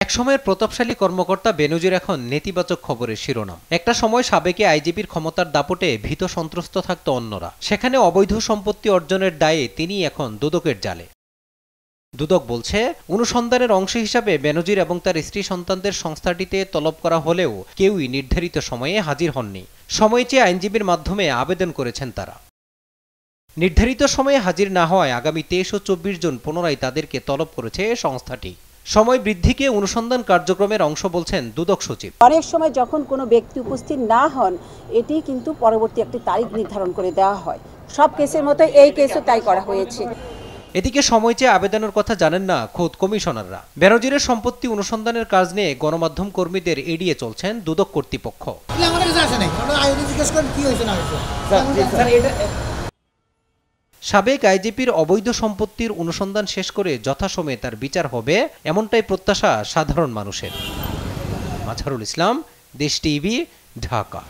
একসময়ের প্রতাপশালী কর্মকর্তা বেনজির এখন নেতিবাচক খবরের শিরোনাম। একটা সময় সাবেক আইজিপির ক্ষমতার দাপটে ভীত সন্ত্রস্ত থাকত অন্যরা। সেখানে অবৈধ সম্পত্তি অর্জনের দায়ে তিনি এখন দুদকের জালে। দুদক বলছে, অনুসন্ধানের অংশ হিসাবে বেনজির এবং তার স্ত্রী সন্তানদের সংস্থাটিতে তলব করা হলেও কেউই নির্ধারিত সময়ে হাজির হননি। সময় চেয়ে আইনজীবীর মাধ্যমে আবেদন করেছেন তারা। নির্ধারিত সময়ে হাজির না হওয়ায় আগামী 23 ও 24 জুন পুনরায় তাদেরকে তলব করেছে সংস্থাটি। সময় বৃদ্ধিকে অনুসন্ধান কার্যক্রমের অংশ বলছেন দুদক সচিব। অনেক সময় যখন কোনো ব্যক্তি উপস্থিত না হন, এটি কিন্তু পরবর্তী একটি তারিখ নির্ধারণ করে দেওয়া হয়। সব কেসের মতো এই কেসও তাই করা হয়েছে। এদিকে সময় চেয়ে আবেদনের কথা জানেন না খোদ কমিশনাররা। বেনজিরের সম্পত্তি অনুসন্ধানের কাজ নিয়ে গণমাধ্যম কর্মীদের এড়িয়ে চলছেন দুদক কর্তৃপক্ষ। সাবেক আইজিপির অবৈধ সম্পত্তির অনুসন্ধান শেষ করে যথাসময়ে তার বিচার হবে, এমনটাই প্রত্যাশা সাধারণ মানুষের। মাজহারুল ইসলাম, দেশ টিভি, ঢাকা।